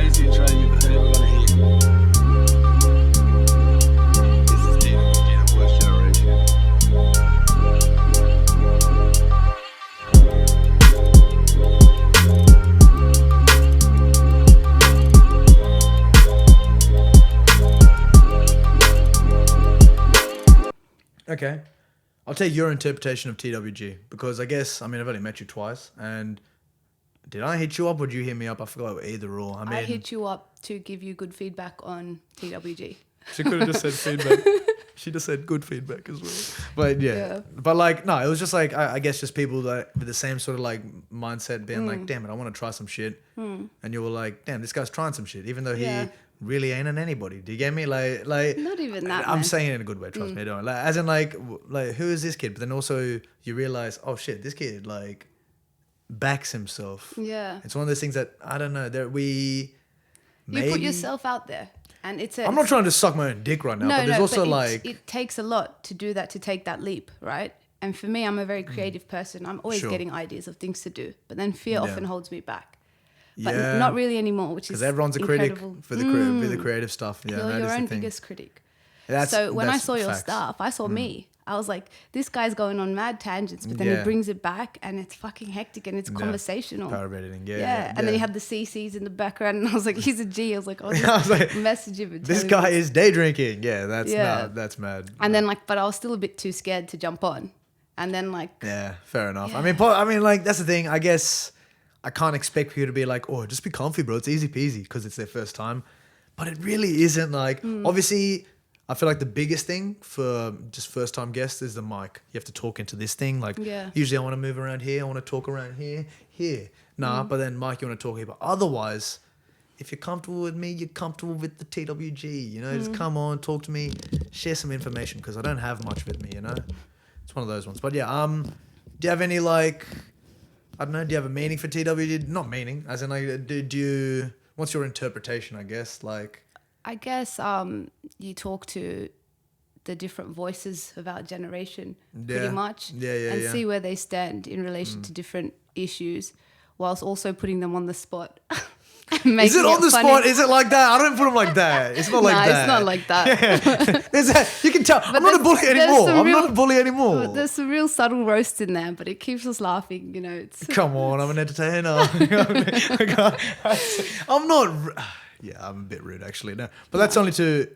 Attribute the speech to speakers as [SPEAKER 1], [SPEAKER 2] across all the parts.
[SPEAKER 1] Try to get we're gonna hit. This is the worst generation.
[SPEAKER 2] Okay. I'll take your interpretation of TWG because I guess, I've only met you twice and did I hit you up or did you hit me up? I forgot either or.
[SPEAKER 3] I hit you up to give you good feedback on TWG.
[SPEAKER 2] She could have just said feedback. She just said good feedback as well. But yeah. But like, no, it was just like, I guess just people that with the same sort of like mindset being like, damn it, I want to try some shit. And you were like, damn, this guy's trying some shit, even though he really ain't on anybody. Do you get me? Like
[SPEAKER 3] not even that.
[SPEAKER 2] I'm
[SPEAKER 3] man.
[SPEAKER 2] saying it in a good way. Trust me, don't. Like, as in, like who is this kid? But then also you realize, oh shit, this kid like backs himself.
[SPEAKER 3] Yeah,
[SPEAKER 2] it's one of those things that I don't know that we.
[SPEAKER 3] You put yourself out there, and
[SPEAKER 2] I'm not trying to suck my own dick right now, but there's also like
[SPEAKER 3] it takes a lot to do that, to take that leap, right? And for me, I'm a very creative person. I'm always getting ideas of things to do, but then fear often holds me back. But not really anymore, which is because
[SPEAKER 2] everyone's a critic for the creative stuff. Yeah,
[SPEAKER 3] you're your own biggest critic. So when I saw your stuff, I saw me. I was like, this guy's going on mad tangents, but then he brings it back and it's fucking hectic and it's conversational.
[SPEAKER 2] Power editing,
[SPEAKER 3] and then you have the CCs in the background and I was like, he's a G. I was like, oh, I was like, message him.
[SPEAKER 2] This guy is day drinking. Yeah, that's mad.
[SPEAKER 3] And then like, but I was still a bit too scared to jump on. And then like...
[SPEAKER 2] Yeah, fair enough. Yeah. Like, that's the thing. I guess I can't expect people to be like, oh, just be comfy, bro. It's easy peasy because it's their first time. But it really isn't. Like, obviously... I feel like the biggest thing for just first time guests is the mic. You have to talk into this thing. Like usually I want to move around here. I want to talk around here. Nah, but then mic, you want to talk here. But otherwise, if you're comfortable with me, you're comfortable with the TWG. You know, just come on, talk to me, share some information because I don't have much with me, you know. It's one of those ones. But yeah, do you have any like, I don't know, do you have a meaning for TWG? Not meaning, as in like, do you, what's your interpretation, I guess? Like...
[SPEAKER 3] I guess you talk to the different voices of our generation pretty much and see where they stand in relation to different issues whilst also putting them on the spot.
[SPEAKER 2] Is it on the spot? Is it like that? I don't put them like that. It's not like that.
[SPEAKER 3] It's not like that.
[SPEAKER 2] Yeah. You can tell. I'm not a bully anymore. Not a bully anymore.
[SPEAKER 3] There's some real subtle roast in there, but it keeps us laughing, you know. It's
[SPEAKER 2] Come on, I'm an entertainer. I'm not... Yeah, I'm a bit rude actually. No, but that's only to.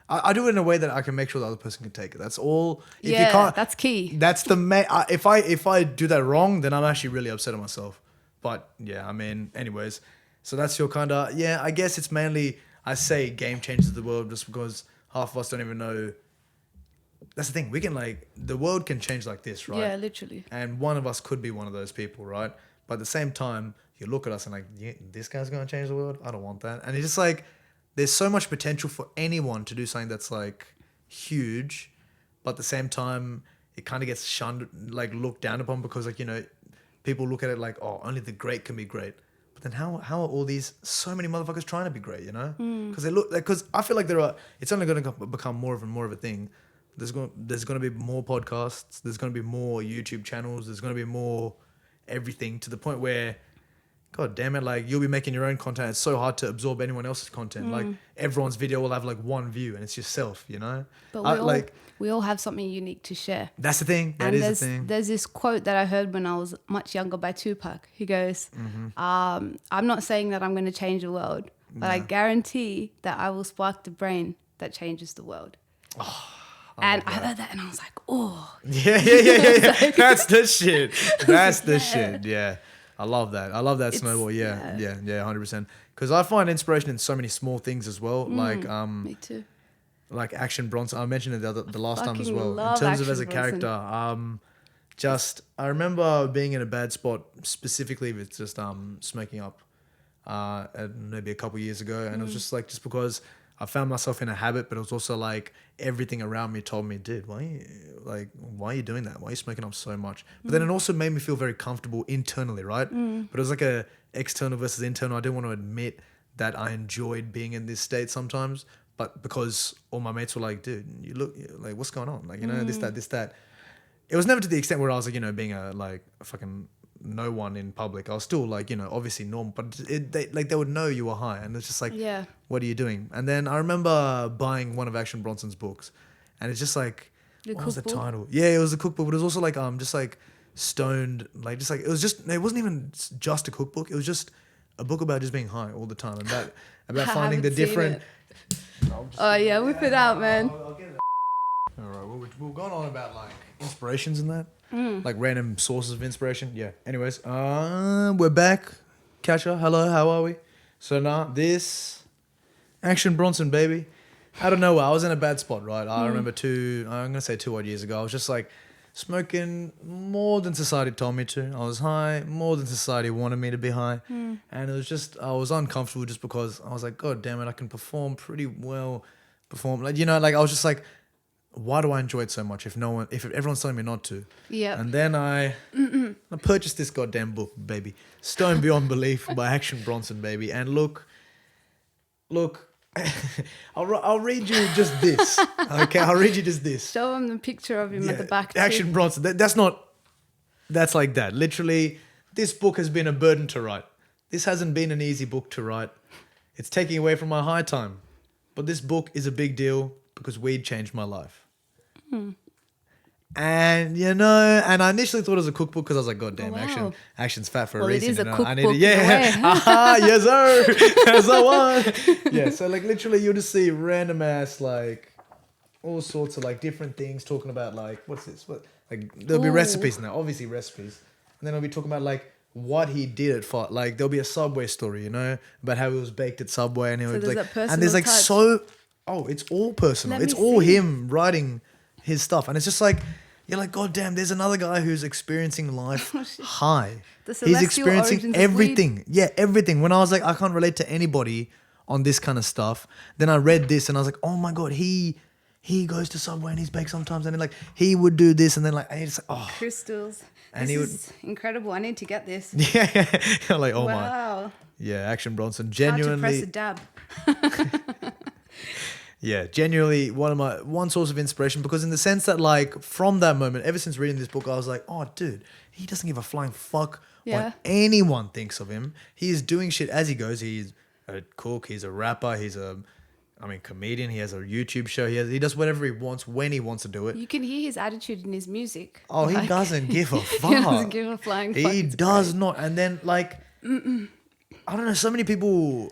[SPEAKER 2] I do it in a way that I can make sure the other person can take it. That's all. If you can't,
[SPEAKER 3] that's key.
[SPEAKER 2] That's the if I do that wrong, then I'm actually really upset at myself. But yeah, anyways. So that's your kind of I guess it's mainly I say game changes the world just because half of us don't even know. That's the thing. We can the world can change like this, right?
[SPEAKER 3] Yeah, literally.
[SPEAKER 2] And one of us could be one of those people, right? But at the same time. You look at us and like, this guy's going to change the world? I don't want that. And it's just like, there's so much potential for anyone to do something that's like huge, but at the same time, it kind of gets shunned, like looked down upon because like, you know, people look at it like, oh, only the great can be great. But then how are all these, so many motherfuckers trying to be great, you know? Because I feel like it's only going to become more of a thing. There's going to be more podcasts. There's going to be more YouTube channels. There's going to be more everything to the point where, God damn it, like you'll be making your own content. It's so hard to absorb anyone else's content. Like everyone's video will have like one view and it's yourself, you know?
[SPEAKER 3] But we all have something unique to share.
[SPEAKER 2] That's the thing. That is the thing.
[SPEAKER 3] There's this quote that I heard when I was much younger by Tupac. He goes, I'm not saying that I'm going to change the world, but I guarantee that I will spark the brain that changes the world.
[SPEAKER 2] Oh,
[SPEAKER 3] I heard that and I was like, oh.
[SPEAKER 2] Yeah. That's the shit. That's the shit, yeah. I love that snowball. Yeah, 100%. Because I find inspiration in so many small things as well.
[SPEAKER 3] Me too.
[SPEAKER 2] Like Action Bronson. I mentioned it the last time as well.
[SPEAKER 3] Love
[SPEAKER 2] in terms
[SPEAKER 3] Action
[SPEAKER 2] of as a character, I remember being in a bad spot specifically with just smoking up, maybe a couple years ago, and it was just because I found myself in a habit, but it was also like everything around me told me, dude, why are you doing that? Why are you smoking up so much? But then it also made me feel very comfortable internally, right? But it was like a external versus internal. I didn't want to admit that I enjoyed being in this state sometimes, but because all my mates were like, dude, you look like, what's going on? Like, you know, this, that. It was never to the extent where I was like, you know, being a fucking no one in public. I was still like, you know, obviously normal, but they would know you were high, and it's just like,
[SPEAKER 3] Yeah.
[SPEAKER 2] what are you doing? And then I remember buying one of Action Bronson's books, and it's just like,
[SPEAKER 3] The
[SPEAKER 2] what was the
[SPEAKER 3] cookbook?
[SPEAKER 2] title? Yeah, it was a cookbook, but it was also like just like stoned, like just like it wasn't even just a cookbook. It was just a book about just being high all the time, and that about
[SPEAKER 3] I
[SPEAKER 2] finding the
[SPEAKER 3] haven't seen
[SPEAKER 2] different.
[SPEAKER 3] it. Oh yeah, whip it out, man.
[SPEAKER 2] I'll get it. All right, well, we've gone on about like inspirations and that, like random sources of inspiration. Yeah. Anyways, we're back. Tasha, hello, how are we? So now this Action Bronson, baby. I don't know. I was in a bad spot, right? I remember I'm gonna say 2 odd years ago. I was just like smoking more than society told me to. I was high more than society wanted me to be high, and it was just I was uncomfortable just because I was like, God damn it, I can perform pretty well. Like, you know, like I was just like, why do I enjoy it so much if everyone's telling me not to?
[SPEAKER 3] Yeah.
[SPEAKER 2] And then I purchased this goddamn book, baby, Stone Beyond Belief by Action Bronson, baby. And look, I'll read you just this. Okay, I'll read you just this.
[SPEAKER 3] Show him the picture of him at the back.
[SPEAKER 2] Action
[SPEAKER 3] too.
[SPEAKER 2] Bronson. That's like that. Literally, this book has been a burden to write. This hasn't been an easy book to write. It's taking away from my high time. But this book is a big deal because weed changed my life. And you know, and I initially thought it was a cookbook because I was like, God damn,
[SPEAKER 3] Oh, wow.
[SPEAKER 2] action's fat for a
[SPEAKER 3] Well, it
[SPEAKER 2] reason.
[SPEAKER 3] is a
[SPEAKER 2] you know?
[SPEAKER 3] cookbook
[SPEAKER 2] I need it.
[SPEAKER 3] in a
[SPEAKER 2] Yeah.
[SPEAKER 3] way.
[SPEAKER 2] Aha, yes, sir. That's the one. Yeah. So like literally you'll just see random ass like all sorts of like different things talking about like what's this? What like there'll be
[SPEAKER 3] Ooh.
[SPEAKER 2] recipes now, obviously recipes. And then I'll be talking about like what he did at Fight. Like there'll be a Subway story, you know, about how he was baked at Subway and he
[SPEAKER 3] So
[SPEAKER 2] was
[SPEAKER 3] there's
[SPEAKER 2] like
[SPEAKER 3] that
[SPEAKER 2] and there's like
[SPEAKER 3] personal touch.
[SPEAKER 2] it's all personal.
[SPEAKER 3] Let
[SPEAKER 2] It's
[SPEAKER 3] me
[SPEAKER 2] all
[SPEAKER 3] see.
[SPEAKER 2] him writing his stuff. And it's just like you're like, God damn, there's another guy who's experiencing life high.
[SPEAKER 3] The
[SPEAKER 2] He's
[SPEAKER 3] celestial
[SPEAKER 2] experiencing
[SPEAKER 3] origins of weed.
[SPEAKER 2] everything. Yeah, everything. When I was like, I can't relate to anybody on this kind of stuff. Then I read this and I was like, oh my God, he goes to Subway and he's baked sometimes. And then like, he would do this. And then like, and it's like, oh.
[SPEAKER 3] Crystals.
[SPEAKER 2] And
[SPEAKER 3] This
[SPEAKER 2] he
[SPEAKER 3] is incredible. I need to get this.
[SPEAKER 2] Yeah. You're like, oh my.
[SPEAKER 3] Wow.
[SPEAKER 2] Yeah, Action Bronson.
[SPEAKER 3] Hard to press
[SPEAKER 2] Genuinely.
[SPEAKER 3] a dab.
[SPEAKER 2] Yeah, genuinely one source of inspiration because in the sense that like from that moment, ever since reading this book, I was like, oh dude, he doesn't give a flying fuck
[SPEAKER 3] Yeah.
[SPEAKER 2] what anyone thinks of him. He is doing shit as he goes. He's a cook, he's a rapper, he's a comedian, he has a YouTube show, he does whatever he wants when he wants to do it.
[SPEAKER 3] You can hear his attitude in his music.
[SPEAKER 2] Oh, he
[SPEAKER 3] Like,
[SPEAKER 2] doesn't give a fuck.
[SPEAKER 3] He doesn't give a flying fuck.
[SPEAKER 2] He
[SPEAKER 3] It's
[SPEAKER 2] does
[SPEAKER 3] great.
[SPEAKER 2] not. And then like I don't know, so many people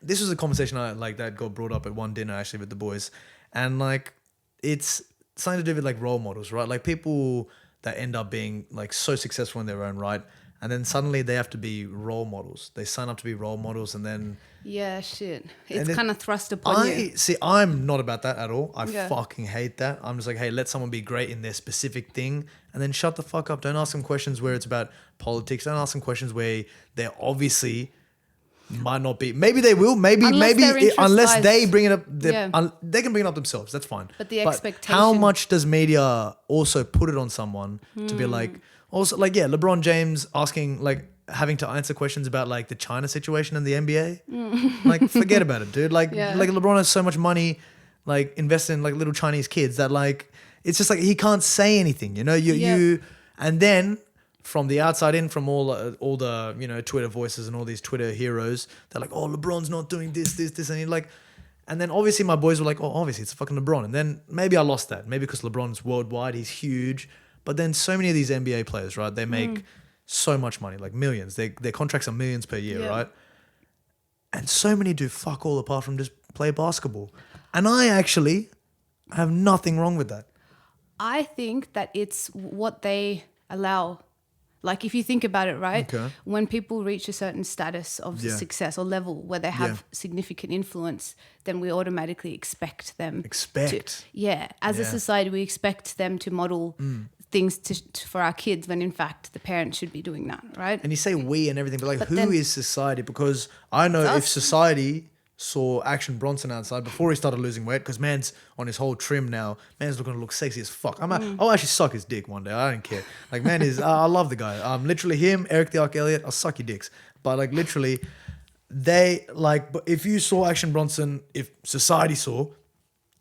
[SPEAKER 2] this was a conversation that got brought up at one dinner actually with the boys. And like it's something to do with like role models, right? Like people that end up being like so successful in their own right. And then suddenly they have to be role models. They sign up to be role models and then
[SPEAKER 3] Yeah, shit.
[SPEAKER 2] And
[SPEAKER 3] It's
[SPEAKER 2] then
[SPEAKER 3] kind of thrust upon you.
[SPEAKER 2] I'm not about that at all. I
[SPEAKER 3] Yeah.
[SPEAKER 2] fucking hate that. I'm just like, hey, let someone be great in their specific thing and then shut the fuck up. Don't ask them questions where it's about politics. Don't ask them questions where they're obviously might not be. Maybe they will. Maybe
[SPEAKER 3] their interest
[SPEAKER 2] unless
[SPEAKER 3] lies-
[SPEAKER 2] they bring it up.
[SPEAKER 3] Yeah.
[SPEAKER 2] They can bring it up themselves. That's fine.
[SPEAKER 3] But the
[SPEAKER 2] how
[SPEAKER 3] expectation-
[SPEAKER 2] much does media also put it on someone to be like? Also, like LeBron James asking having to answer questions about like the China situation in the NBA. Like forget about it, dude. Like
[SPEAKER 3] Yeah.
[SPEAKER 2] LeBron has so much money, like invested in like little Chinese kids that like it's just like he can't say anything. You know, you and then. From the outside in, from all the Twitter voices and all these Twitter heroes, they're like, oh, LeBron's not doing this, and you're like, and then obviously my boys were like, oh, obviously it's fucking LeBron, and then maybe I lost that, maybe because LeBron's worldwide, he's huge, but then so many of these NBA players, right, they make so much money, like millions, their contracts are millions per year,
[SPEAKER 3] Yeah.
[SPEAKER 2] right, and so many do fuck all apart from just play basketball, and I actually have nothing wrong with that.
[SPEAKER 3] I think that it's what they allow. Like if you think about it, right?
[SPEAKER 2] Okay.
[SPEAKER 3] When people reach a certain status of
[SPEAKER 2] Yeah.
[SPEAKER 3] success or level where they have
[SPEAKER 2] Yeah.
[SPEAKER 3] significant influence, then we automatically expect them.
[SPEAKER 2] Expect.
[SPEAKER 3] As a
[SPEAKER 2] Yeah.
[SPEAKER 3] society, we expect them to model things for our kids when in fact the parents should be doing that, right?
[SPEAKER 2] And you say we and everything, but like, who
[SPEAKER 3] then-
[SPEAKER 2] is society? Because I know
[SPEAKER 3] It's
[SPEAKER 2] if
[SPEAKER 3] us.
[SPEAKER 2] society saw Action Bronson outside before he started losing weight, because man's on his whole trim now, man's looking to look sexy as fuck. I'll actually suck his dick one day. I don't care. Like, man is, I love the guy. Literally him, Eric the Arc Elliott, I'll suck your dicks. But like, literally, but if you saw Action Bronson, if society saw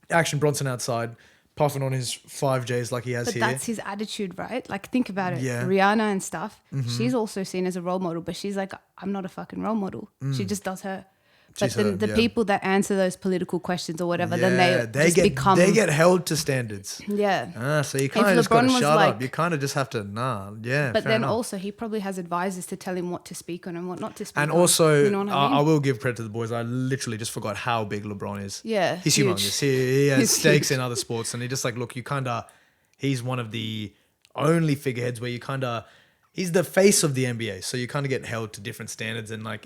[SPEAKER 2] Action Bronson outside puffing on his 5Js like he has
[SPEAKER 3] But
[SPEAKER 2] here.
[SPEAKER 3] that's his attitude, right? Like, think about it.
[SPEAKER 2] Yeah.
[SPEAKER 3] Rihanna and stuff, she's also seen as a role model, but she's like, I'm not a fucking role model. She just does her. But
[SPEAKER 2] She's
[SPEAKER 3] then
[SPEAKER 2] her,
[SPEAKER 3] the
[SPEAKER 2] yeah.
[SPEAKER 3] people that answer those political questions or whatever, then they just become...
[SPEAKER 2] They get held to standards.
[SPEAKER 3] Yeah.
[SPEAKER 2] So you kind of just got to
[SPEAKER 3] LeBron was
[SPEAKER 2] shut
[SPEAKER 3] like-
[SPEAKER 2] up. You kind of just have to, yeah.
[SPEAKER 3] But
[SPEAKER 2] fair
[SPEAKER 3] then
[SPEAKER 2] enough.
[SPEAKER 3] also, he probably has advisors to tell him what to speak on and what not to speak
[SPEAKER 2] And
[SPEAKER 3] on.
[SPEAKER 2] also,
[SPEAKER 3] You know what I mean?
[SPEAKER 2] I will give credit to the boys. I literally just forgot how big LeBron is.
[SPEAKER 3] Yeah,
[SPEAKER 2] He's
[SPEAKER 3] huge.
[SPEAKER 2] humongous. He has
[SPEAKER 3] He's
[SPEAKER 2] stakes
[SPEAKER 3] huge.
[SPEAKER 2] in other sports, and he just like, look, he's one of the only figureheads where he's the face of the NBA. So you kind of get held to different standards. And like,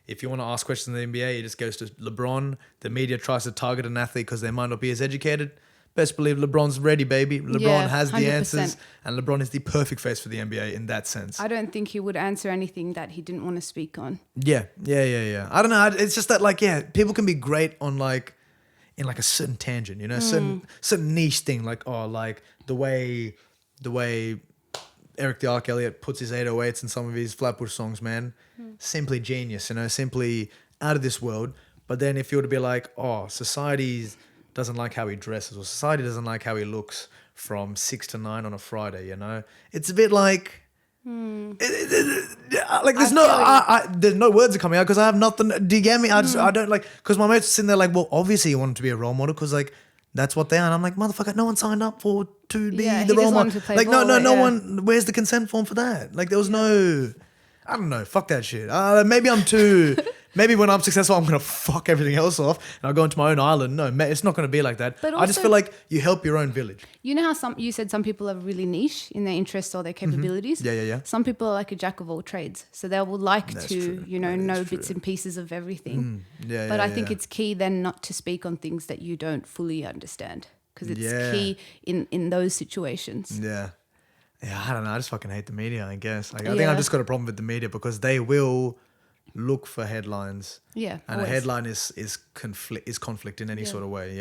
[SPEAKER 2] if you want to ask questions in the NBA, it just goes to LeBron. The media tries to target an athlete because they might not be as educated. Best believe LeBron's ready, baby. LeBron
[SPEAKER 3] Yeah,
[SPEAKER 2] has the
[SPEAKER 3] 100%.
[SPEAKER 2] answers, and LeBron is the perfect face for the NBA in that sense.
[SPEAKER 3] I don't think he would answer anything that he didn't want to speak on.
[SPEAKER 2] Yeah. I don't know. It's just that, like, yeah, people can be great on like in like a certain tangent, you know, certain niche thing, like the way Eric the Arc Elliott puts his 808s in some of his Flatbush songs, man, simply genius, you know, simply out of this world. But then if you were to be like, oh, society doesn't like how he dresses, or society doesn't like how he looks from 6 to 9 on a Friday, you know, it's a bit like. Like there's no words are coming out because I have nothing. Do you get me? I don't like, because my mates are sitting there like, well, obviously you want him to be a role model because like that's what they are. And I'm like, motherfucker, no one signed up to be
[SPEAKER 3] Yeah,
[SPEAKER 2] the
[SPEAKER 3] he
[SPEAKER 2] role
[SPEAKER 3] just wanted
[SPEAKER 2] model.
[SPEAKER 3] to play
[SPEAKER 2] Like
[SPEAKER 3] ball,
[SPEAKER 2] no
[SPEAKER 3] yeah.
[SPEAKER 2] one. Where's the consent form for that? Like there was no. I don't know. Fuck that shit. Maybe I'm too. Maybe when I'm successful, I'm going to fuck everything else off and I'll go into my own island. No, it's not going to be like that.
[SPEAKER 3] But
[SPEAKER 2] I just
[SPEAKER 3] also-
[SPEAKER 2] feel like you help your own village.
[SPEAKER 3] You know how you said some people are really niche in their interests or their capabilities?
[SPEAKER 2] Yeah.
[SPEAKER 3] Some people are like a jack of all trades. So they will like
[SPEAKER 2] That's
[SPEAKER 3] to,
[SPEAKER 2] true.
[SPEAKER 3] you know,
[SPEAKER 2] That is
[SPEAKER 3] know
[SPEAKER 2] true.
[SPEAKER 3] bits and pieces of everything.
[SPEAKER 2] Yeah,
[SPEAKER 3] But
[SPEAKER 2] yeah,
[SPEAKER 3] I think
[SPEAKER 2] yeah.
[SPEAKER 3] it's key then not to speak on things that you don't fully understand, because it's
[SPEAKER 2] Yeah.
[SPEAKER 3] key in those situations.
[SPEAKER 2] Yeah, I don't know. I just fucking hate the media, I guess. Like, I think
[SPEAKER 3] Yeah.
[SPEAKER 2] I've just got a problem with the media because they will look for headlines.
[SPEAKER 3] Yeah,
[SPEAKER 2] And
[SPEAKER 3] always.
[SPEAKER 2] a headline is conflict in any sort of way.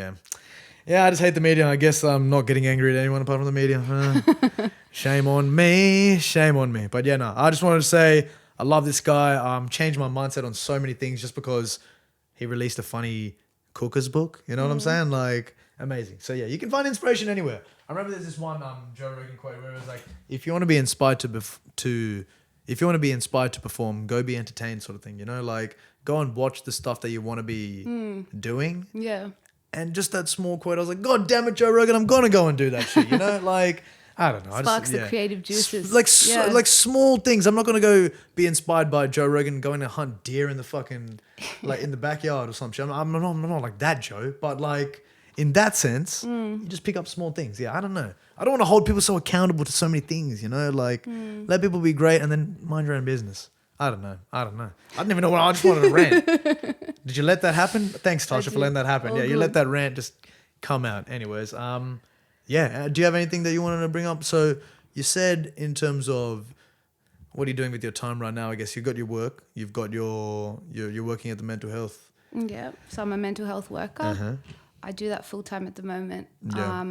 [SPEAKER 2] Yeah, I just hate the media. I guess I'm not getting angry at anyone apart from the media. Shame on me. But yeah, no, I just wanted to say I love this guy. Changed my mindset on so many things just because he released a funny cookers book. You know what I'm saying? Like, amazing. So yeah, you can find inspiration anywhere. I remember there's this one Joe Rogan quote where it was like, if you want to be inspired if you want to be inspired to perform, go be entertained, sort of thing. You know, like go and watch the stuff that you want to be doing.
[SPEAKER 3] Yeah.
[SPEAKER 2] And just that small quote, I was like, God damn it, Joe Rogan, I'm gonna go and do that shit. You know, like I don't know.
[SPEAKER 3] Sparks the creative juices.
[SPEAKER 2] Like
[SPEAKER 3] Yeah.
[SPEAKER 2] like small things. I'm not gonna go be inspired by Joe Rogan going to hunt deer in the fucking like in the backyard or some shit. I'm not like that, Joe. But like in that sense, you just pick up small things. Yeah, I don't know. I don't want to hold people so accountable to so many things. You know, like let people be great and then mind your own business. I don't know. I didn't even know what I just wanted to rant. Did you let that happen? Thanks, Tasha, for letting that happen.
[SPEAKER 3] All
[SPEAKER 2] Yeah, you
[SPEAKER 3] good.
[SPEAKER 2] let that rant just come out. Anyways, yeah. Do you have anything that you wanted to bring up? So you said in terms of what are you doing with your time right now? I guess you've got your work. You've got you're working at the mental health.
[SPEAKER 3] Yeah. So I'm a mental health worker.
[SPEAKER 2] Uh-huh.
[SPEAKER 3] I do that full time at the moment.
[SPEAKER 2] Yeah.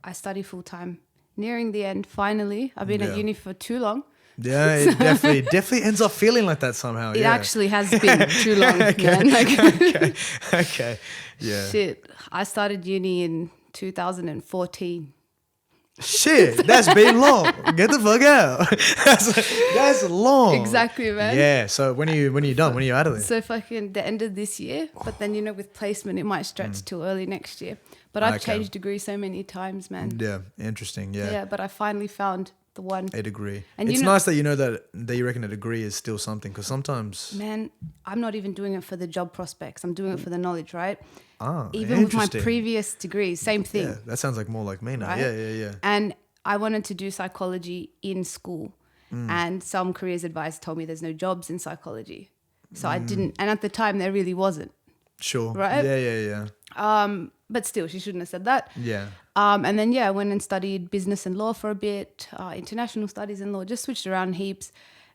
[SPEAKER 3] I study full time. Nearing the end, finally. I've been
[SPEAKER 2] Yeah.
[SPEAKER 3] at uni for too long.
[SPEAKER 2] Yeah, it definitely ends up feeling like that somehow.
[SPEAKER 3] It
[SPEAKER 2] yeah.
[SPEAKER 3] actually has been too long, man. Like,
[SPEAKER 2] Okay. Yeah.
[SPEAKER 3] shit. I started uni in 2014.
[SPEAKER 2] Shit, that's been long. Get the fuck out. That's long.
[SPEAKER 3] Exactly, man.
[SPEAKER 2] Yeah. So when are you done? When are you out of there?
[SPEAKER 3] So fucking the end of this year, but then, you know, with placement, it might stretch till early next year. But I've
[SPEAKER 2] Okay.
[SPEAKER 3] changed degrees so many times, man.
[SPEAKER 2] Yeah. Interesting. Yeah.
[SPEAKER 3] Yeah, but I finally found the one.
[SPEAKER 2] A degree.
[SPEAKER 3] And
[SPEAKER 2] It's
[SPEAKER 3] you know-
[SPEAKER 2] nice that you know that you reckon a degree is still something, because sometimes
[SPEAKER 3] Man, I'm not even doing it for the job prospects. I'm doing it for the knowledge, right? Even with my
[SPEAKER 2] interesting.
[SPEAKER 3] previous degrees, same thing.
[SPEAKER 2] Yeah, that sounds like more like me now.
[SPEAKER 3] Right?
[SPEAKER 2] Yeah.
[SPEAKER 3] And I wanted to do psychology in school.
[SPEAKER 2] Mm.
[SPEAKER 3] And some careers advisor told me there's no jobs in psychology. So I
[SPEAKER 2] Mm.
[SPEAKER 3] didn't. And at the time, there really wasn't.
[SPEAKER 2] Sure.
[SPEAKER 3] Right?
[SPEAKER 2] Yeah.
[SPEAKER 3] But still, she shouldn't have said that.
[SPEAKER 2] Yeah.
[SPEAKER 3] And then, I went and studied business and law for a bit, international studies and law, just switched around heaps.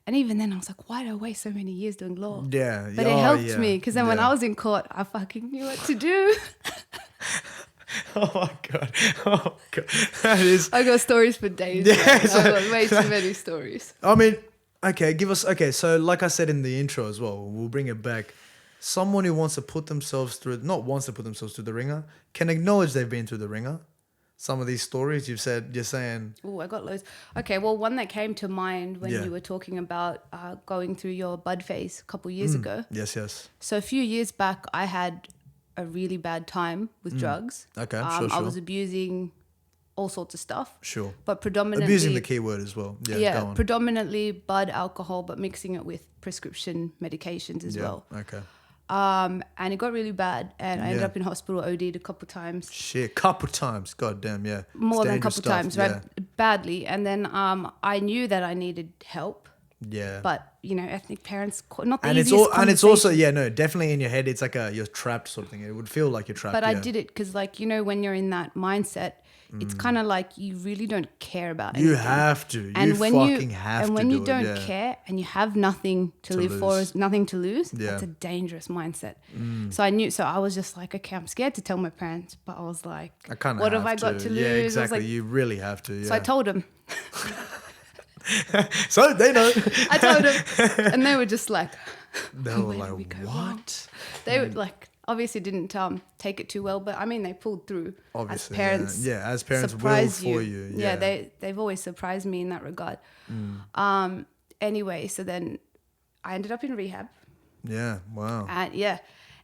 [SPEAKER 3] And even then, I was like, why did I waste so many years doing law?
[SPEAKER 2] Yeah.
[SPEAKER 3] But it helped me, because then when I was in court, I fucking knew what to do.
[SPEAKER 2] Oh my god. That is.
[SPEAKER 3] I got stories for days.
[SPEAKER 2] Yeah,
[SPEAKER 3] Yeah,
[SPEAKER 2] so-
[SPEAKER 3] I've got way too many stories.
[SPEAKER 2] I mean, okay, so like I said in the intro as well, we'll bring it back. Someone who not wants to put themselves through the ringer, can acknowledge they've been through the ringer, some of these stories you're saying?
[SPEAKER 3] Oh, I got loads. Okay, well, one that came to mind when
[SPEAKER 2] Yeah.
[SPEAKER 3] you were talking about going through your bud phase a couple years ago.
[SPEAKER 2] Yes.
[SPEAKER 3] So a few years back, I had a really bad time with drugs.
[SPEAKER 2] Okay,
[SPEAKER 3] I was abusing all sorts of stuff.
[SPEAKER 2] Sure.
[SPEAKER 3] But predominantly...
[SPEAKER 2] Abusing the keyword as well. Yeah, go on.
[SPEAKER 3] Predominantly bud, alcohol, but mixing it with prescription medications as well.
[SPEAKER 2] Okay.
[SPEAKER 3] And it got really bad, and I ended up in hospital, OD'd a couple times.
[SPEAKER 2] Shit, couple times. God damn, yeah.
[SPEAKER 3] More than a
[SPEAKER 2] Dangerous
[SPEAKER 3] couple times,
[SPEAKER 2] stuff,
[SPEAKER 3] right? Badly. And then I knew that I needed help.
[SPEAKER 2] Yeah.
[SPEAKER 3] But, you know, ethnic parents, not the
[SPEAKER 2] And
[SPEAKER 3] easiest
[SPEAKER 2] it's also, definitely in your head, it's like you're trapped sort of thing. It would feel like you're trapped.
[SPEAKER 3] But I did it because, like, you know, when you're in that mindset, it's kind of like you really don't care about anything.
[SPEAKER 2] You have to.
[SPEAKER 3] And
[SPEAKER 2] you
[SPEAKER 3] when
[SPEAKER 2] fucking have to.
[SPEAKER 3] And when you
[SPEAKER 2] do
[SPEAKER 3] don't
[SPEAKER 2] it,
[SPEAKER 3] care and you have nothing to live for, nothing to lose, that's a dangerous mindset. So I was just like, okay, I'm scared to tell my parents, but I was like, what have I got to lose?
[SPEAKER 2] Yeah, exactly.
[SPEAKER 3] I was like,
[SPEAKER 2] you really have to. Yeah.
[SPEAKER 3] So I told them.
[SPEAKER 2] So they know.
[SPEAKER 3] I told them, and they were just like,
[SPEAKER 2] they were like, what?
[SPEAKER 3] They were like, obviously didn't take it too well, but I mean, they pulled through.
[SPEAKER 2] Obviously,
[SPEAKER 3] as parents.
[SPEAKER 2] Yeah, as parents
[SPEAKER 3] surprise
[SPEAKER 2] will for you.
[SPEAKER 3] Yeah, they've always surprised me in that regard. Anyway, so then I ended up in rehab.
[SPEAKER 2] Yeah, wow.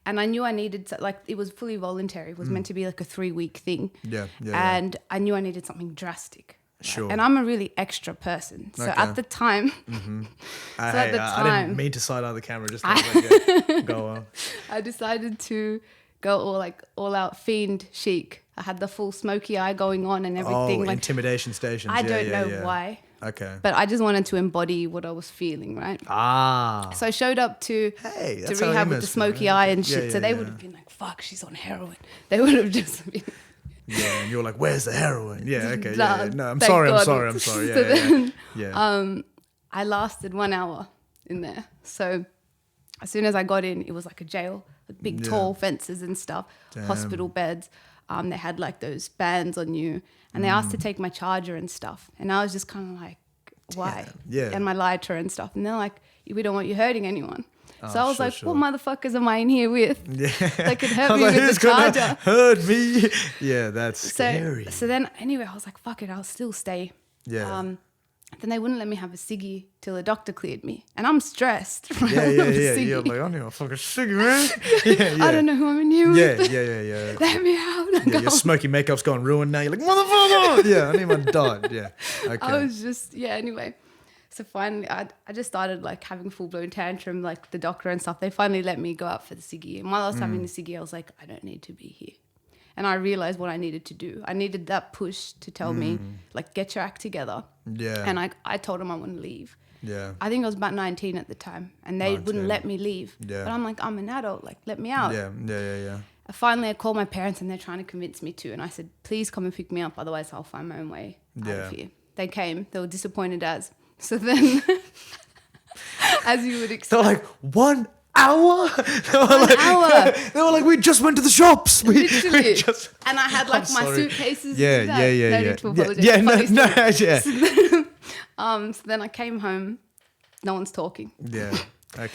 [SPEAKER 3] And I knew I needed, like, it was fully voluntary. It was meant to be like a 3-week thing.
[SPEAKER 2] Yeah.
[SPEAKER 3] And I knew I needed something drastic.
[SPEAKER 2] Sure.
[SPEAKER 3] And I'm a really extra person. So at the time,
[SPEAKER 2] I didn't mean to side eye the camera. Just go on.
[SPEAKER 3] I decided to go all out fiend chic. I had the full smoky eye going on and everything.
[SPEAKER 2] Oh, intimidation stations.
[SPEAKER 3] I don't know why.
[SPEAKER 2] Okay.
[SPEAKER 3] But I just wanted to embody what I was feeling, right? So I showed up to rehab with the smoky eye and shit. So they would have been like, fuck, she's on heroin. They would have just been...
[SPEAKER 2] Yeah, and you're like, where's the heroin? Yeah, okay.
[SPEAKER 3] Nah,
[SPEAKER 2] Yeah. No, I'm
[SPEAKER 3] thank
[SPEAKER 2] sorry.
[SPEAKER 3] God.
[SPEAKER 2] Yeah.
[SPEAKER 3] I lasted 1 hour in there. So as soon as I got in, it was like a jail, with big tall fences and stuff, hospital beds. They had like those bands on you, and they asked to take my charger and stuff. And I was just kind of like, why?
[SPEAKER 2] Yeah.
[SPEAKER 3] And my lighter and stuff. And they're like, we don't want you hurting anyone. So I was like,
[SPEAKER 2] sure.
[SPEAKER 3] what motherfuckers am I in here with?
[SPEAKER 2] Yeah.
[SPEAKER 3] That could hurt me with the charger.
[SPEAKER 2] Hurt me. Yeah, that's scary.
[SPEAKER 3] So then anyway, I was like, fuck it, I'll still stay.
[SPEAKER 2] Yeah.
[SPEAKER 3] Then they wouldn't let me have a ciggy till the doctor cleared me. And I'm stressed. Right?
[SPEAKER 2] Yeah. You're like, I need a fucking cigarette. Yeah.
[SPEAKER 3] I don't know who I'm in here with.
[SPEAKER 2] Yeah.
[SPEAKER 3] Let me out.
[SPEAKER 2] Yeah, your smoky makeup's gone ruined now. You're like, motherfucker. Yeah, I need my dot. Yeah. Okay.
[SPEAKER 3] I was just, anyway. So finally, I just started like having full-blown tantrum, like the doctor and stuff. They finally let me go out for the ciggy. And while I was having the ciggy, I was like, I don't need to be here. And I realized what I needed to do. I needed that push to tell me, like, get your act together.
[SPEAKER 2] Yeah.
[SPEAKER 3] And I told them I want to leave.
[SPEAKER 2] Yeah.
[SPEAKER 3] I think I was about 19 at the time. And they wouldn't let me leave.
[SPEAKER 2] Yeah.
[SPEAKER 3] But I'm like, I'm an adult. Like, let me out.
[SPEAKER 2] Yeah.
[SPEAKER 3] Finally, I called my parents and they're trying to convince me to. And I said, please come and pick me up. Otherwise, I'll find my own way out of here. They came. They were disappointed as. So then, as you would expect.
[SPEAKER 2] They're like, 1 hour?
[SPEAKER 3] Hour.
[SPEAKER 2] They were like, we just went to the shops.
[SPEAKER 3] Literally. And I had like my suitcases.
[SPEAKER 2] Yeah.
[SPEAKER 3] No need to apologize.
[SPEAKER 2] Yeah.
[SPEAKER 3] So then I came home. No one's talking.
[SPEAKER 2] Yeah. Okay.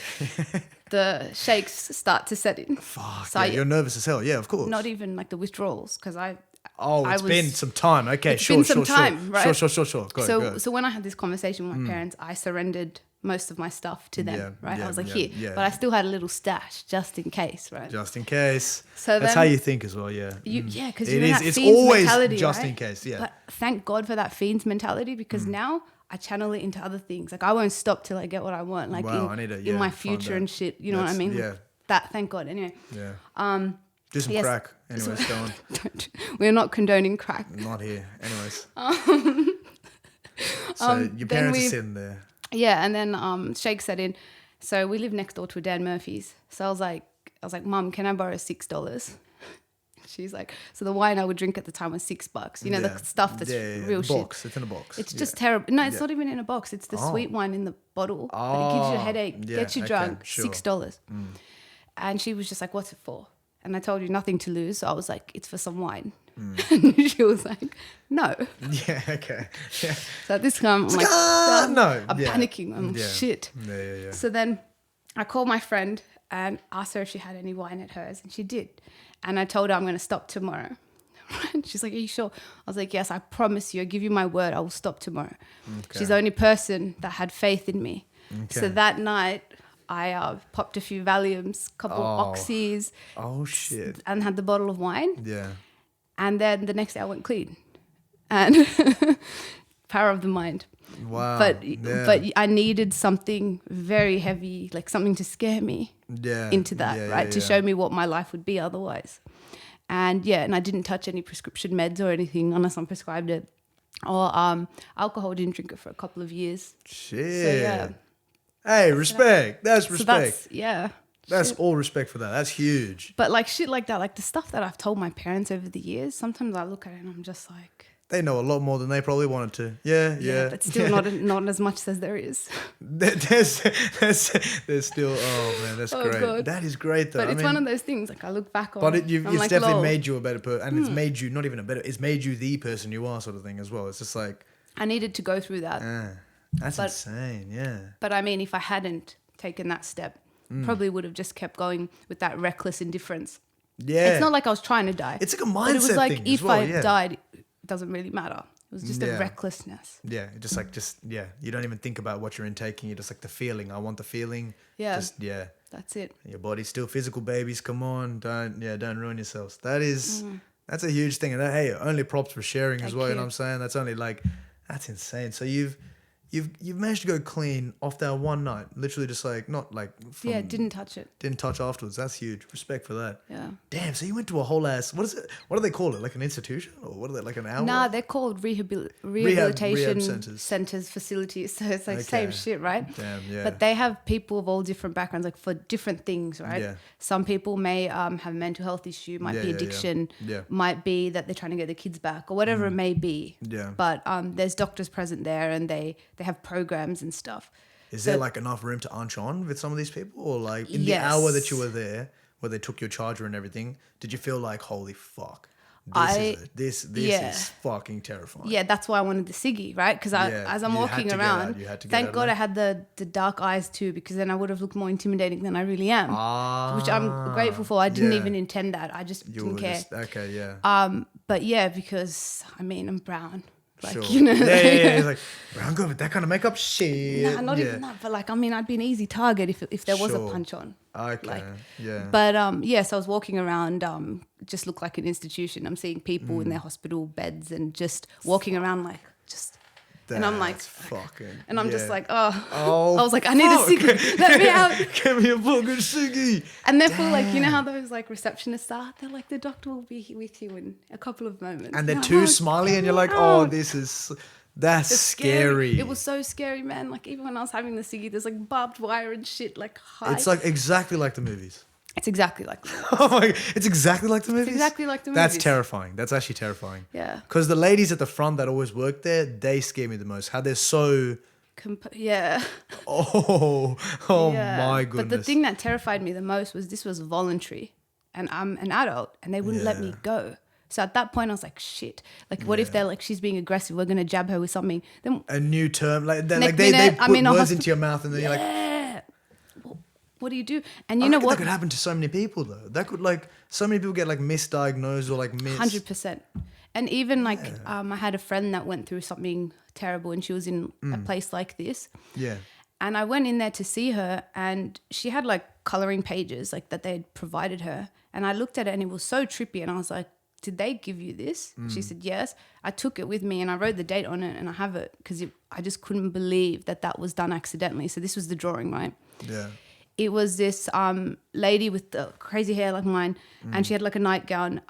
[SPEAKER 3] The shakes start to set in.
[SPEAKER 2] Fuck.
[SPEAKER 3] So
[SPEAKER 2] you're nervous as hell. Yeah, of course.
[SPEAKER 3] Not even like the withdrawals because
[SPEAKER 2] it's been some time. Okay,
[SPEAKER 3] it's been some time, right?
[SPEAKER 2] Sure. Go.
[SPEAKER 3] So when I had this conversation with my parents, I surrendered most of my stuff to them, right? I was like, here. But I still had a little stash just in case, right?
[SPEAKER 2] Just in case.
[SPEAKER 3] So
[SPEAKER 2] that's how you think as well, yeah.
[SPEAKER 3] Because
[SPEAKER 2] it's always
[SPEAKER 3] mentality,
[SPEAKER 2] just
[SPEAKER 3] right?
[SPEAKER 2] in case, yeah.
[SPEAKER 3] But thank God for that fiend's mentality because now I channel it into other things. Like I won't stop till I get what I want. Like in my future and shit. You know what I mean?
[SPEAKER 2] Yeah.
[SPEAKER 3] That, thank God. Anyway.
[SPEAKER 2] Yeah. Do some crack. Anyways, go on.
[SPEAKER 3] We're not condoning crack.
[SPEAKER 2] Not here. Anyways. So your parents are sitting there.
[SPEAKER 3] Yeah, and then shake set in. So we live next door to a Dan Murphy's. So I was like, Mum, can I borrow $6? She's like, so the wine I would drink at the time was $6. You know, the stuff that's real shit.
[SPEAKER 2] Box. It's in a box.
[SPEAKER 3] It's just terrible. No, it's not even in a box. It's the sweet wine in the bottle. But it gives you a headache, gets you drunk, $6. And she was just like, what's it for? And I told you nothing to lose. So I was like, it's for some wine. And she was like, no.
[SPEAKER 2] Yeah, okay. Yeah.
[SPEAKER 3] So at this time, I'm like,
[SPEAKER 2] no.
[SPEAKER 3] I'm panicking. I'm shit.
[SPEAKER 2] Yeah.
[SPEAKER 3] So then I called my friend and asked her if she had any wine at hers. And she did. And I told her I'm going to stop tomorrow. And she's like, are you sure? I was like, yes, I promise you. I give you my word. I will stop tomorrow.
[SPEAKER 2] Okay.
[SPEAKER 3] She's the only person that had faith in me.
[SPEAKER 2] Okay.
[SPEAKER 3] So that night, I popped a few Valiums, couple of Oxys.
[SPEAKER 2] Oh, shit.
[SPEAKER 3] And had the bottle of wine.
[SPEAKER 2] Yeah.
[SPEAKER 3] And then the next day I went clean. And power of the mind.
[SPEAKER 2] Wow.
[SPEAKER 3] But I needed something very heavy, like something to scare me into that, right? To show me what my life would be otherwise. And and I didn't touch any prescription meds or anything unless I'm prescribed it. Or alcohol, didn't drink it for a couple of years.
[SPEAKER 2] Shit.
[SPEAKER 3] So, yeah.
[SPEAKER 2] Hey, respect. That's respect.
[SPEAKER 3] So
[SPEAKER 2] that's all respect for that. That's huge.
[SPEAKER 3] But like shit like that, like the stuff that I've told my parents over the years, sometimes I look at it and I'm just like...
[SPEAKER 2] They know a lot more than they probably wanted to. Yeah.
[SPEAKER 3] But still not as much as there is.
[SPEAKER 2] There's still, oh man, that's great.
[SPEAKER 3] God.
[SPEAKER 2] That is great though.
[SPEAKER 3] But it's one of those things, like I look back on.
[SPEAKER 2] But it's
[SPEAKER 3] like,
[SPEAKER 2] definitely made you a better person. And it's made you, not even a better, it's made you the person you are sort of thing as well. It's just like...
[SPEAKER 3] I needed to go through that.
[SPEAKER 2] That's insane, yeah.
[SPEAKER 3] But I mean, if I hadn't taken that step, probably would have just kept going with that reckless indifference. Yeah. It's not like I was trying to die.
[SPEAKER 2] It's like a mindset
[SPEAKER 3] thing. It was like
[SPEAKER 2] thing
[SPEAKER 3] if
[SPEAKER 2] as well,
[SPEAKER 3] I died, it doesn't really matter. It was just a recklessness.
[SPEAKER 2] Yeah, you don't even think about what you're intaking. You're just like the feeling. I want the feeling.
[SPEAKER 3] Yeah. That's it.
[SPEAKER 2] Your body's still physical, babies. Come on, don't ruin yourselves. That's a huge thing. And hey, only props for sharing as well. You know what I'm saying? That's only like, that's insane. So you've managed to go clean off that one night. Literally just like, not like...
[SPEAKER 3] didn't touch it.
[SPEAKER 2] Didn't touch afterwards. That's huge. Respect for that.
[SPEAKER 3] Yeah.
[SPEAKER 2] Damn, so you went to a whole ass... What is it? What do they call it? Like an institution? Or what are they, like an hour?
[SPEAKER 3] Nah, they're called rehabilitation centers, facilities. So it's like same shit, right?
[SPEAKER 2] Damn, yeah.
[SPEAKER 3] But they have people of all different backgrounds, like for different things, right?
[SPEAKER 2] Yeah.
[SPEAKER 3] Some people may have a mental health issue, might be addiction, might be that they're trying to get their kids back or whatever it may be.
[SPEAKER 2] Yeah.
[SPEAKER 3] But there's doctors present there and they have programs and stuff.
[SPEAKER 2] Is there like enough room to unch on with some of these people? Or like in the hour that you were there, where they took your charger and everything, did you feel like, holy fuck, this is fucking terrifying? Yeah,
[SPEAKER 3] that's why I wanted the ciggy, right? Because as I'm walking around, thank God I had the dark eyes too, because then I would have looked more intimidating than I really am, which I'm grateful for. I didn't even intend that. I just didn't care. But because I mean, I'm brown. Like,
[SPEAKER 2] sure.
[SPEAKER 3] You know,
[SPEAKER 2] He's like, brown girl with that kind of makeup, shit.
[SPEAKER 3] Nah, not even that. But like, I mean, I'd be an easy target if there was a punch on.
[SPEAKER 2] Okay,
[SPEAKER 3] But so I was walking around, just looked like an institution. I'm seeing people in their hospital beds and just walking around like just. And I'm like, and I'm just like, I was like, I need a ciggy. Let me out.
[SPEAKER 2] Give me a fucking ciggy.
[SPEAKER 3] And therefore, like, you know how those like receptionists are? They're like, the doctor will be with you in a couple of moments.
[SPEAKER 2] And they're too smiley, and you're like, that's scary.
[SPEAKER 3] It was so scary, man. Like even when I was having the ciggy, there's like barbed wire and shit, like high.
[SPEAKER 2] It's like exactly like the movies.
[SPEAKER 3] It's exactly like the movies.
[SPEAKER 2] Oh my God. It's exactly like the movies?
[SPEAKER 3] It's exactly like the movies.
[SPEAKER 2] That's terrifying. That's actually terrifying.
[SPEAKER 3] Yeah.
[SPEAKER 2] Because the ladies at the front that always work there, they scare me the most. How they're so... Oh my goodness.
[SPEAKER 3] But the thing that terrified me the most was this was voluntary. And I'm an adult and they wouldn't let me go. So at that point I was like, shit. Like what if they're like, she's being aggressive, we're going to jab her with something. Then
[SPEAKER 2] a new term. Like they put words into your mouth and then you're like...
[SPEAKER 3] What do you do? And you know what?
[SPEAKER 2] That could happen to so many people though. That could so many people get like misdiagnosed or like
[SPEAKER 3] 100%. And even like I had a friend that went through something terrible and she was in a place like this.
[SPEAKER 2] Yeah.
[SPEAKER 3] And I went in there to see her and she had like coloring pages like that they had provided her. And I looked at it and it was so trippy and I was like, did they give you this? She said, yes. I took it with me and I wrote the date on it and I have it because I just couldn't believe that was done accidentally. So this was the drawing, right?
[SPEAKER 2] Yeah.
[SPEAKER 3] It was this lady with the crazy hair like mine and she had like a nightgown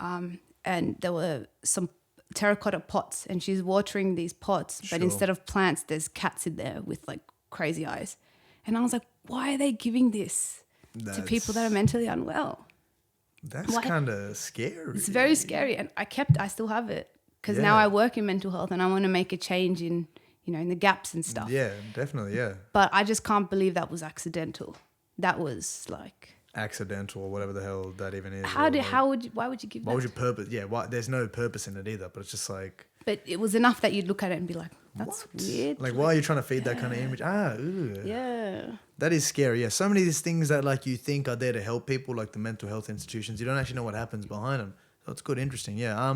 [SPEAKER 3] and there were some terracotta pots and she's watering these pots but instead of plants there's cats in there with like crazy eyes. And I was like, why are they giving this to people that are mentally unwell?
[SPEAKER 2] That's kind of scary.
[SPEAKER 3] It's very scary and I still have it because now I work in mental health and I want to make a change in, you know, in the gaps and stuff.
[SPEAKER 2] Yeah, definitely, yeah.
[SPEAKER 3] But I just can't believe that was accidental. That was like
[SPEAKER 2] accidental or whatever the hell that even is.
[SPEAKER 3] Why would you give that?
[SPEAKER 2] What was your purpose? Yeah, there's no purpose in it either, but it's just like.
[SPEAKER 3] But it was enough that you'd look at it and be like, that's weird.
[SPEAKER 2] Like, why are you trying to feed that kind of image? Ooh.
[SPEAKER 3] Yeah.
[SPEAKER 2] That is scary. Yeah, so many of these things that like you think are there to help people, like the mental health institutions, you don't actually know what happens behind them. So it's good, interesting. Yeah.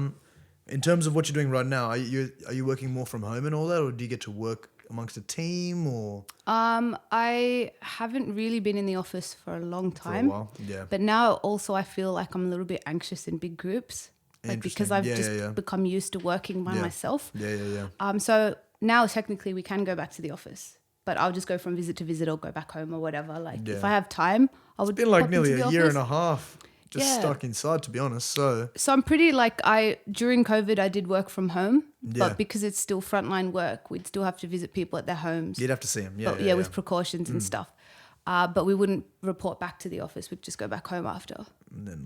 [SPEAKER 2] In terms of what you're doing right now, are you working more from home and all that, or do you get to work amongst a team or
[SPEAKER 3] I haven't really been in the office for a long
[SPEAKER 2] for a
[SPEAKER 3] time.
[SPEAKER 2] while? Yeah.
[SPEAKER 3] But now also I feel like I'm a little bit anxious in big groups. Like because I've become used to working by myself.
[SPEAKER 2] Yeah.
[SPEAKER 3] So now technically we can go back to the office, but I'll just go from visit to visit or go back home or whatever. Like if I have time, I would.
[SPEAKER 2] It's been like
[SPEAKER 3] pop
[SPEAKER 2] nearly
[SPEAKER 3] into the
[SPEAKER 2] a year
[SPEAKER 3] office.
[SPEAKER 2] and a half just stuck inside, to be honest. So
[SPEAKER 3] I'm pretty like during COVID I did work from home,
[SPEAKER 2] Yeah.
[SPEAKER 3] but because it's still frontline work, we'd still have to visit people at their homes.
[SPEAKER 2] you'd have to see them.
[SPEAKER 3] But with precautions and stuff. But we wouldn't report back to the office. We'd just go back home after.
[SPEAKER 2] And then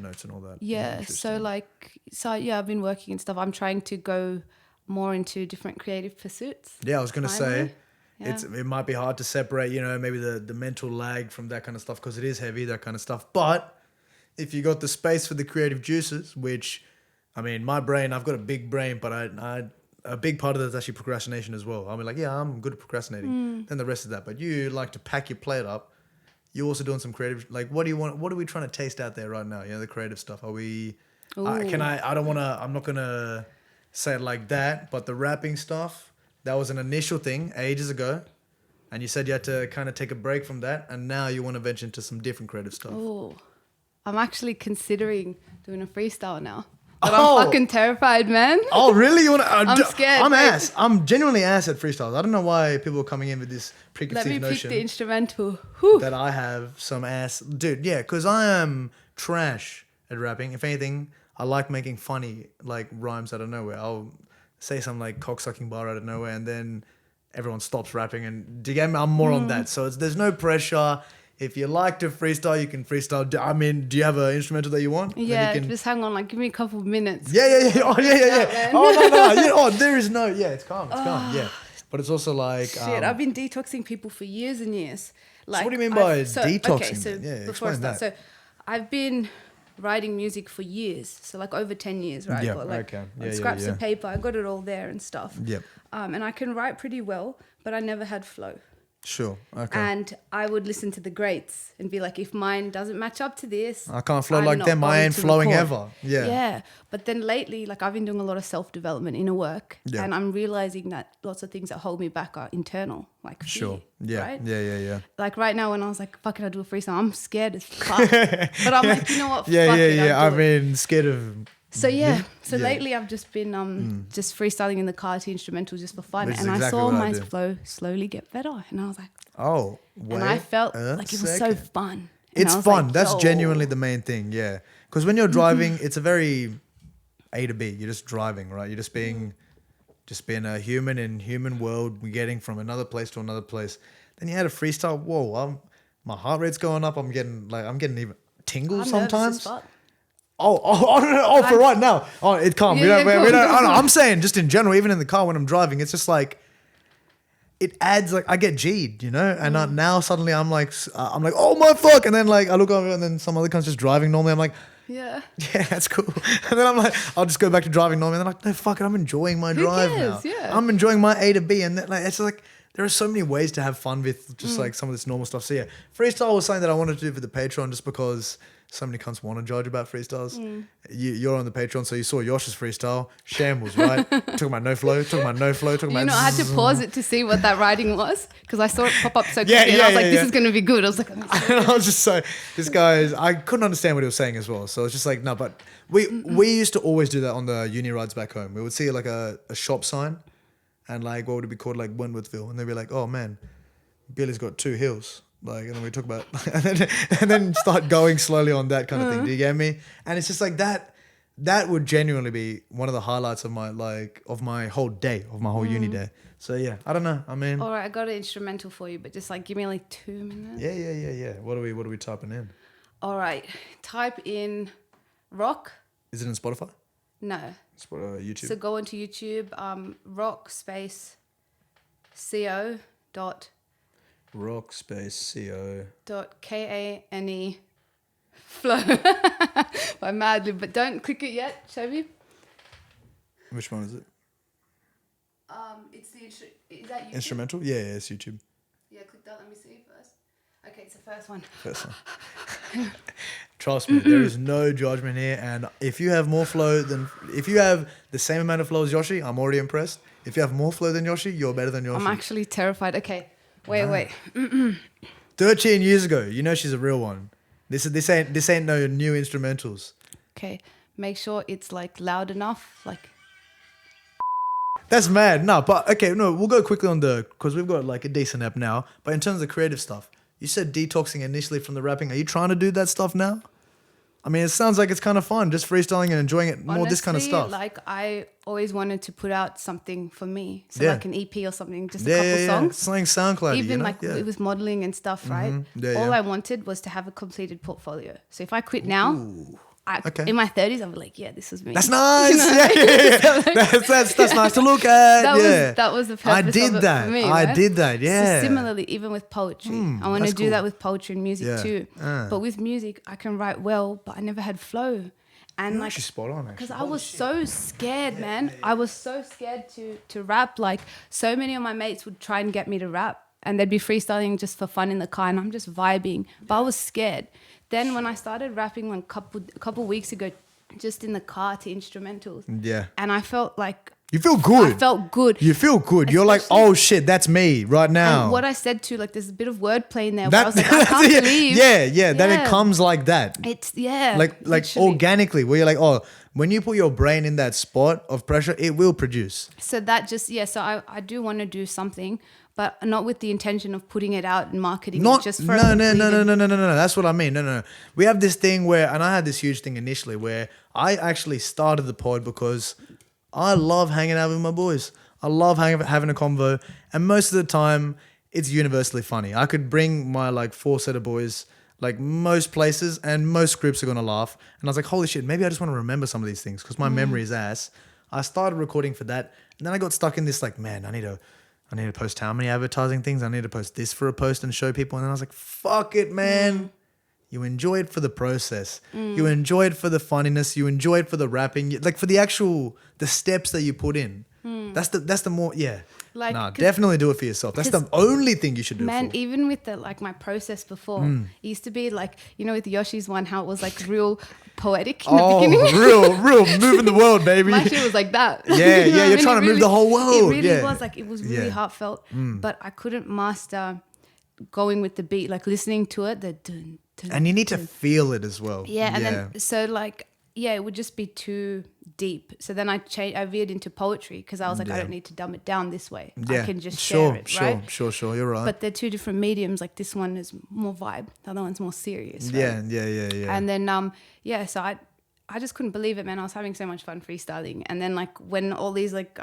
[SPEAKER 2] notes and all that.
[SPEAKER 3] Yeah. So I've been working and stuff. I'm trying to go more into different creative pursuits.
[SPEAKER 2] Yeah, I was gonna say.
[SPEAKER 3] Yeah.
[SPEAKER 2] It might be hard to separate, maybe the mental lag from that kind of stuff because it is heavy, that kind of stuff. But if you got the space for the creative juices, which, I mean, my brain, I've got a big brain, but a big part of that is actually procrastination as well. I'll be like, yeah, I'm good at procrastinating. Then the rest of that. But you like to pack your plate up. You're also doing some creative, like, what do you want? What are we trying to taste out there right now? The creative stuff. Are we, I'm not going to say it like that, but the rapping stuff, that was an initial thing ages ago. And you said you had to kind of take a break from that. And now you want to venture into some different creative stuff.
[SPEAKER 3] Oh, I'm actually considering doing a freestyle now. But I'm fucking terrified, man.
[SPEAKER 2] Oh, really? You want to?
[SPEAKER 3] I'm scared.
[SPEAKER 2] I'm ass. I'm genuinely ass at freestyles. I don't know why people are coming in with this preconceived
[SPEAKER 3] notion. Let me
[SPEAKER 2] notion
[SPEAKER 3] pick the instrumental. Whew.
[SPEAKER 2] that I have some ass. Dude, yeah, because I am trash at rapping. If anything, I like making funny, like, rhymes out of nowhere. I'll say some, like, cocksucking bar out of nowhere, and then everyone stops rapping. And do you get me? I'm more on that. So there's no pressure. If you like to freestyle, you can freestyle. I mean, do you have an instrumental that you want?
[SPEAKER 3] Yeah, just hang on. Like, give me a couple of minutes.
[SPEAKER 2] Yeah. Oh, yeah. Oh, no. There is no. Yeah, it's calm. It's calm. Yeah. But it's also like.
[SPEAKER 3] Shit, I've been detoxing people for years and years. Like,
[SPEAKER 2] so what do you mean by detoxing?
[SPEAKER 3] Okay, so
[SPEAKER 2] explain that.
[SPEAKER 3] So I've been writing music for years. So, like, over 10 years, right?
[SPEAKER 2] Yeah,
[SPEAKER 3] got, like,
[SPEAKER 2] okay.
[SPEAKER 3] scraps of paper. I got it all there and stuff.
[SPEAKER 2] Yep.
[SPEAKER 3] And I can write pretty well, but I never had flow.
[SPEAKER 2] Sure. Okay.
[SPEAKER 3] And I would listen to the greats and be like, if mine doesn't match up to this,
[SPEAKER 2] I can't flow like them. I ain't flowing ever. Yeah.
[SPEAKER 3] Yeah. But then lately, like, I've been doing a lot of self-development inner work.
[SPEAKER 2] Yeah.
[SPEAKER 3] And I'm realizing that lots of things that hold me back are internal, like fear,
[SPEAKER 2] Sure. Yeah.
[SPEAKER 3] Right?
[SPEAKER 2] Yeah.
[SPEAKER 3] Like right now when I was like, fuck it, I do a freestyle, I'm scared as fuck. But I'm like, you know what?
[SPEAKER 2] Yeah.
[SPEAKER 3] Fuck it,
[SPEAKER 2] I mean, scared of.
[SPEAKER 3] So lately I've just been just freestyling in the car to instrumentals just for fun, and I saw my flow slowly get better, and I was like,
[SPEAKER 2] oh, wait
[SPEAKER 3] and I felt like it was so fun.
[SPEAKER 2] It's fun. Like, that's genuinely the main thing. Yeah, because when you're driving, it's a very A to B. You're just driving, right? You're just being a human in human world, getting from another place to another place. Then you had a freestyle. Whoa, my heart rate's going up. I'm getting even tingles sometimes. Oh, for right now. Oh, it's calm. We don't. I'm saying just in general, even in the car when I'm driving, it's just like it adds, like, I get G'd, and now suddenly I'm like, oh my fuck, and then, like, I look over and then some other cunt's just driving normally. I'm like, yeah, that's cool. And then I'm like, I'll just go back to driving normally. And then I'm like, no, fuck it, I'm enjoying my drive now.
[SPEAKER 3] Yeah.
[SPEAKER 2] I'm enjoying my A to B, and then, like, it's like there are so many ways to have fun with just like some of this normal stuff. So yeah, freestyle was something that I wanted to do for the Patreon just because so many cunts want to judge about freestyles. You're on the Patreon, so you saw Yosh's freestyle. Shambles, right? Talking about no flow, talking about
[SPEAKER 3] I had to pause it to see what that writing was because I saw it pop up so quickly. And I was like, this is going to be good. I was like,
[SPEAKER 2] and I was just so, this guy's, I couldn't understand what he was saying as well. So it's just like, no, but we used to always do that on the uni rides back home. We would see like a shop sign and, like, what would it be called? Like Wentworthville. And they'd be like, oh man, Billy's got 2 hills. Like, and then we talk about, and then start going slowly on that kind of thing. Do you get me? And it's just like that would genuinely be one of the highlights of my whole day, of my whole uni day. So yeah, I don't know. I mean,
[SPEAKER 3] all right, I got an instrumental for you, but just like give me like 2 minutes.
[SPEAKER 2] Yeah. What are we typing in?
[SPEAKER 3] All right, type in rock.
[SPEAKER 2] Is it in Spotify?
[SPEAKER 3] No.
[SPEAKER 2] YouTube.
[SPEAKER 3] So go onto YouTube, rock space co dot.
[SPEAKER 2] Rock space co.
[SPEAKER 3] .kane flow by Madlib, but don't click it yet. Show me.
[SPEAKER 2] Which one is it?
[SPEAKER 3] It's the is that YouTube?
[SPEAKER 2] Instrumental? Yeah, it's YouTube.
[SPEAKER 3] Yeah, click that. Let me see first. Okay, it's the first one.
[SPEAKER 2] Trust me, there is no judgment here. And if you have more flow if you have the same amount of flow as Yoshi, I'm already impressed. If you have more flow than Yoshi, you're better than Yoshi.
[SPEAKER 3] I'm actually terrified. Okay, wait.
[SPEAKER 2] 13 years ago, you know she's a real one. This ain't no new instrumentals.
[SPEAKER 3] Okay, make sure it's like loud enough. Like
[SPEAKER 2] that's mad. No, but okay, no, we'll go quickly on because we've got like a decent app now. But in terms of creative stuff, you said detoxing initially from the rapping. Are you trying to do that stuff now? I mean, it sounds like it's kind of fun, just freestyling and enjoying it more. Honestly, this kind of stuff.
[SPEAKER 3] Like I always wanted to put out something for me, so like an EP or something, just a couple songs.
[SPEAKER 2] Something SoundCloud.
[SPEAKER 3] Even like it was modeling and stuff, right? All I wanted was to have a completed portfolio. So if I quit now, in my 30s, I'll be like, yeah, this was me.
[SPEAKER 2] That's nice. That's nice to look at.
[SPEAKER 3] That was the purpose of it for me, right?
[SPEAKER 2] I did that. Yeah.
[SPEAKER 3] So similarly, even with poetry, I want to do that with poetry and music too. But with music, I can write well, but I never had flow. And
[SPEAKER 2] you're actually spot on,
[SPEAKER 3] because I was so scared, man. I was so scared to rap. Like so many of my mates would try and get me to rap, and they'd be freestyling just for fun in the car, and I'm just vibing. But I was scared. Then when I started rapping a couple weeks ago, just in the car to instrumentals. Yeah. And I felt like...
[SPEAKER 2] You feel good.
[SPEAKER 3] I felt good.
[SPEAKER 2] You feel good. You're like, oh shit, that's me right now.
[SPEAKER 3] And what I said too, like there's a bit of wordplay in there. Where I was like, I can't believe.
[SPEAKER 2] Yeah, that it comes like that.
[SPEAKER 3] It's,
[SPEAKER 2] like literally. Organically, where you're like, oh, when you put your brain in that spot of pressure, it will produce.
[SPEAKER 3] So that just, so I do want to do something, but not with the intention of putting it out and marketing it just for
[SPEAKER 2] no. That's what I mean. No. We have this thing where, and I had this huge thing initially where I actually started the pod because I love hanging out with my boys. I love having a convo, and most of the time it's universally funny. I could bring my like 4 set of boys like most places, and most groups are gonna laugh. And I was like, holy shit, maybe I just want to remember some of these things because my memory is ass. I started recording for that, and then I got stuck in this like, man, I need to post how many advertising things. I need to post this for a post and show people. And then I was like, fuck it, man. You enjoy it for the process. You enjoy it for the funniness. You enjoy it for the rapping. Like for the steps that you put in. That's the more, Like, definitely do it for yourself. That's the only thing you should do.
[SPEAKER 3] Man, even with my process before, it used to be like, with Yoshi's one, how it was like real poetic in the beginning.
[SPEAKER 2] real moving the world, baby.
[SPEAKER 3] My shit was like that.
[SPEAKER 2] Yeah, you're trying to move the whole world.
[SPEAKER 3] It really was like, it was really heartfelt, but I couldn't master going with the beat, like listening to it, the dun, dun,
[SPEAKER 2] and you need to feel it as well.
[SPEAKER 3] Yeah, and then so like, it would just be too deep. So then I veered into poetry because I was like, I don't need to dumb it down this way. I can just share it, right?
[SPEAKER 2] Sure, you're right.
[SPEAKER 3] But they're two different mediums. Like this one is more vibe, the other one's more serious. Right?
[SPEAKER 2] Yeah.
[SPEAKER 3] And then so I just couldn't believe it, man. I was having so much fun freestyling, and then like when all these like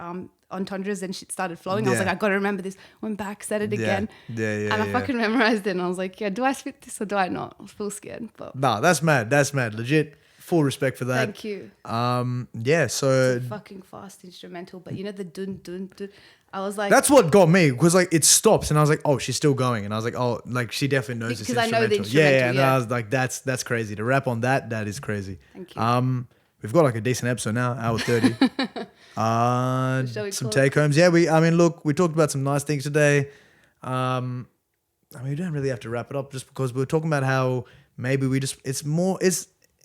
[SPEAKER 3] entendres and shit started flowing, I was like, I gotta remember this. Went back, said it again, and I fucking memorized it. And I was like, do I spit this or do I not? I was full scared, but
[SPEAKER 2] nah, that's mad, legit. Full respect for that.
[SPEAKER 3] Thank you.
[SPEAKER 2] So
[SPEAKER 3] it's a fucking fast instrumental, but the dun dun dun. I was like,
[SPEAKER 2] that's what got me, because like it stops and I was like, oh, she's still going, and I was like, oh, like she definitely knows this instrumental.
[SPEAKER 3] Because I know the instrumental.
[SPEAKER 2] And I was like, that's crazy to rap on that. That is crazy.
[SPEAKER 3] Thank you.
[SPEAKER 2] We've got like a decent episode now, hour 30. Some take homes. Yeah, we talked about some nice things today. We don't really have to wrap it up just because we were talking about how maybe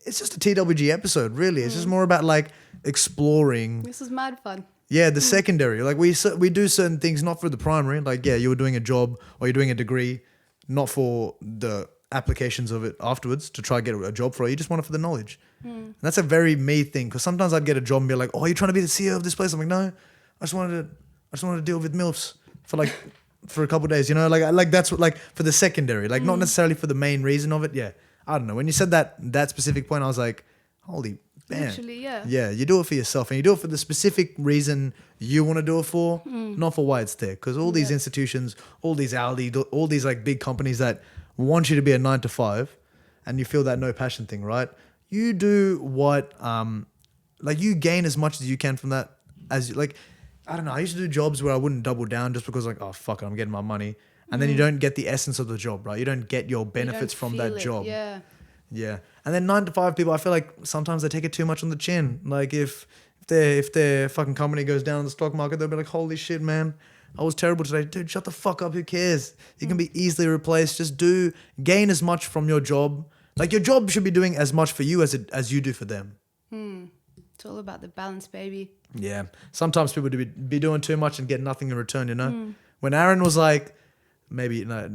[SPEAKER 2] it's just a TWG episode, really. It's just more about like exploring.
[SPEAKER 3] This is mad fun.
[SPEAKER 2] Yeah, the secondary. Like we do certain things not for the primary. Like you were doing a job or you're doing a degree, not for the applications of it afterwards to try to get a job for it. You just want it for the knowledge. And that's a very me thing, because sometimes I'd get a job and be like, oh, you're trying to be the CEO of this place. I'm like, no, I just wanted to deal with MILFs for a couple of days. Like that's what, like for the secondary, like not necessarily for the main reason of it. Yeah. I don't know. When you said that specific point, I was like, holy man.
[SPEAKER 3] Literally, yeah.
[SPEAKER 2] Yeah, you do it for yourself, and you do it for the specific reason you want to do it for, not for why it's there. Because all these institutions, all these all these like big companies that want you to be a 9 to 5, and you feel that no passion thing, right? You do what, like you gain as much as you can from that. I don't know. I used to do jobs where I wouldn't double down just because like, oh fuck it, I'm getting my money. And then you don't get the essence of the job, right? You don't get your benefits from that job.
[SPEAKER 3] Yeah.
[SPEAKER 2] Yeah. And then 9 to 5 people, I feel like sometimes they take it too much on the chin. Like if their fucking company goes down in the stock market, they'll be like, holy shit, man, I was terrible today. Dude, shut the fuck up. Who cares? You can be easily replaced. Just gain as much from your job Like your job should be doing as much for you as you do for them.
[SPEAKER 3] It's all about the balance, baby.
[SPEAKER 2] Yeah. Sometimes people be doing too much and get nothing in return, you know? When Aaron was like, there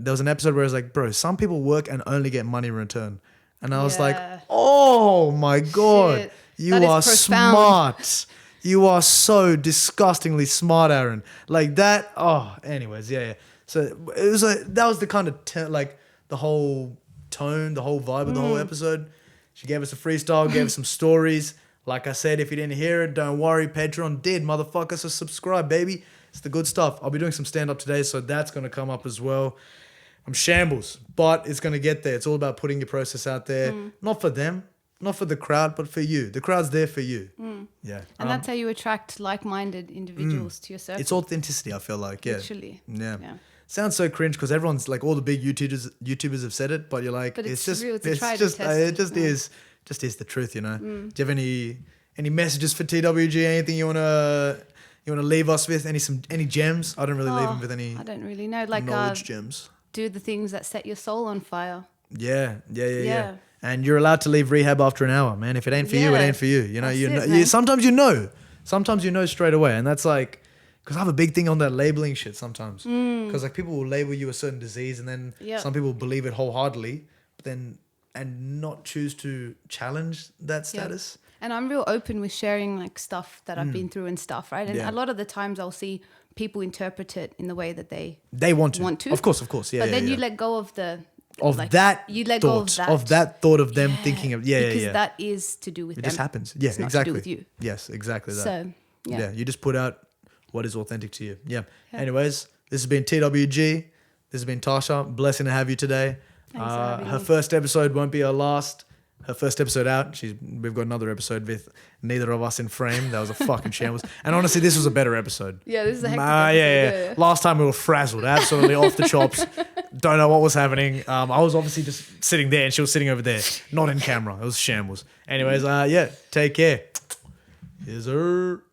[SPEAKER 2] was an episode where it was like, bro, some people work and only get money in return. And I was like, oh my God,
[SPEAKER 3] Shit.
[SPEAKER 2] you
[SPEAKER 3] That is
[SPEAKER 2] are
[SPEAKER 3] profound.
[SPEAKER 2] smart. You are so disgustingly smart, Aaron. Like that. Oh, anyways, yeah. So it was that was the kind of the whole tone, the whole vibe of the whole episode. She gave us a freestyle, gave us some stories. Like I said, if you didn't hear it, don't worry. Patreon did, motherfucker. So subscribe, baby. It's the good stuff. I'll be doing some stand-up today, so that's going to come up as well. I'm shambles, but it's going to get there. It's all about putting your process out there. Not for them, not for the crowd, but for you. The crowd's there for you. Yeah.
[SPEAKER 3] And that's how you attract like-minded individuals to your circle.
[SPEAKER 2] It's authenticity, I feel like. Yeah.
[SPEAKER 3] Literally.
[SPEAKER 2] Yeah. Sounds so cringe because everyone's like, all the big YouTubers have said it, but you're like,
[SPEAKER 3] But it's
[SPEAKER 2] just,
[SPEAKER 3] real, it's
[SPEAKER 2] it's
[SPEAKER 3] tried and
[SPEAKER 2] just,
[SPEAKER 3] tested.
[SPEAKER 2] it just is the truth, you know? Do you have any messages for TWG? Anything you wanna leave us with? Any gems? I don't really leave them with any
[SPEAKER 3] I don't really know. Like,
[SPEAKER 2] knowledge gems.
[SPEAKER 3] do the things that set your soul on fire.
[SPEAKER 2] Yeah. And you're allowed to leave rehab after an hour, man. If it ain't for you, it ain't for you. You know,
[SPEAKER 3] That's it, man.
[SPEAKER 2] sometimes you know. Sometimes you know straight away. And that's like, because I have a big thing on that labeling shit sometimes. Because like people will label you a certain disease and then some people believe it wholeheartedly, but then and not choose to challenge that status.
[SPEAKER 3] And I'm real open with sharing like stuff that I've been through and stuff, right? And a lot of the times I'll see people interpret it in the way that they
[SPEAKER 2] want to. Of course. Yeah.
[SPEAKER 3] But then
[SPEAKER 2] you
[SPEAKER 3] let go of the
[SPEAKER 2] you let go of that thought of them thinking of
[SPEAKER 3] because that is to do with
[SPEAKER 2] it
[SPEAKER 3] them.
[SPEAKER 2] just happens. Yeah,
[SPEAKER 3] it's not
[SPEAKER 2] exactly.
[SPEAKER 3] to do with you.
[SPEAKER 2] Yes, exactly that.
[SPEAKER 3] So
[SPEAKER 2] you just put out what is authentic to you. Yeah. Anyways, this has been TWG. This has been Tasha. Blessing to have you today.
[SPEAKER 3] Thanks for having
[SPEAKER 2] her
[SPEAKER 3] me.
[SPEAKER 2] first episode won't be her last. Her first episode out. We've got another episode with neither of us in frame. That was a fucking shambles. And honestly, this was a better episode.
[SPEAKER 3] Yeah, this is a hectic episode.
[SPEAKER 2] Yeah. Last time we were frazzled, absolutely off the chops. Don't know what was happening. I was obviously just sitting there and she was sitting over there, not in camera. It was shambles. Anyways, take care. Here's her.